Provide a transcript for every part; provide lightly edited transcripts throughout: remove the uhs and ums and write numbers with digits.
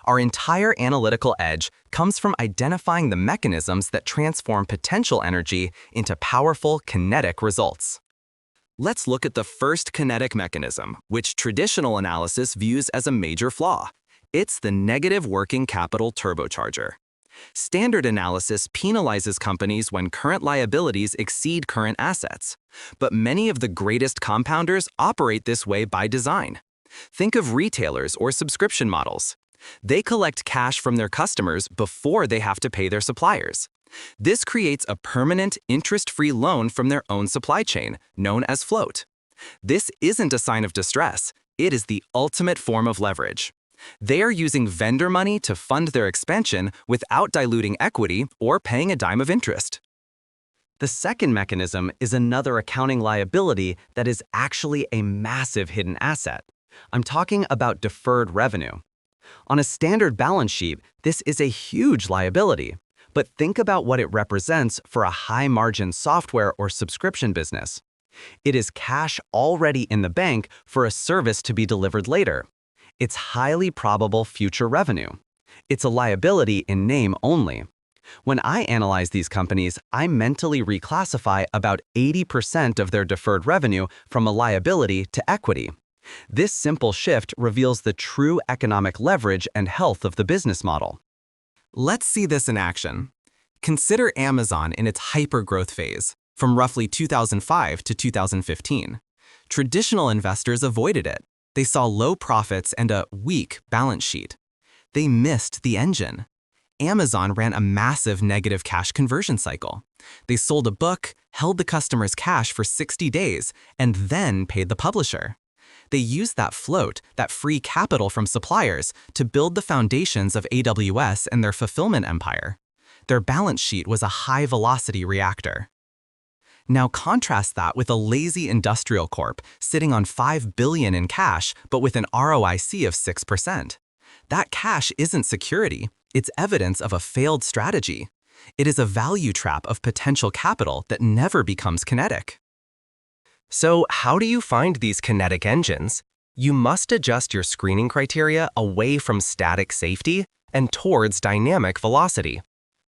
Our entire analytical edge comes from identifying the mechanisms that transform potential energy into powerful kinetic results. Let's look at the first kinetic mechanism, which traditional analysis views as a major flaw. It's the negative working capital turbocharger. Standard analysis penalizes companies when current liabilities exceed current assets. But many of the greatest compounders operate this way by design. Think of retailers or subscription models. They collect cash from their customers before they have to pay their suppliers. This creates a permanent, interest-free loan from their own supply chain, known as float. This isn't a sign of distress. It is the ultimate form of leverage. They are using vendor money to fund their expansion without diluting equity or paying a dime of interest. The second mechanism is another accounting liability that is actually a massive hidden asset. I'm talking about deferred revenue. On a standard balance sheet, this is a huge liability. But think about what it represents for a high-margin software or subscription business. It is cash already in the bank for a service to be delivered later. It's highly probable future revenue. It's a liability in name only. When I analyze these companies, I mentally reclassify about 80% of their deferred revenue from a liability to equity. This simple shift reveals the true economic leverage and health of the business model. Let's see this in action. Consider Amazon in its hyper-growth phase, from roughly 2005 to 2015. Traditional investors avoided it. They saw low profits and a weak balance sheet. They missed the engine. Amazon ran a massive negative cash conversion cycle. They sold a book, held the customer's cash for 60 days, and then paid the publisher. They used that float, that free capital from suppliers, to build the foundations of AWS and their fulfillment empire. Their balance sheet was a high-velocity reactor. Now contrast that with a lazy industrial corp sitting on $5 billion in cash, but with an ROIC of 6%. That cash isn't security, it's evidence of a failed strategy. It is a value trap of potential capital that never becomes kinetic. So how do you find these kinetic engines? You must adjust your screening criteria away from static safety and towards dynamic velocity.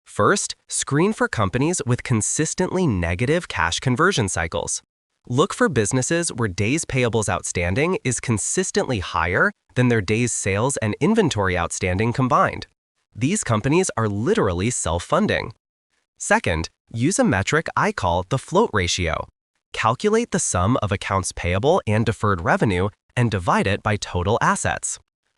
First, screen for companies with consistently negative cash conversion cycles. Look for businesses where days payables outstanding is consistently higher than their days sales and inventory outstanding combined. These companies are literally self-funding. Second, use a metric I call the float ratio. Calculate the sum of accounts payable and deferred revenue and divide it by total assets.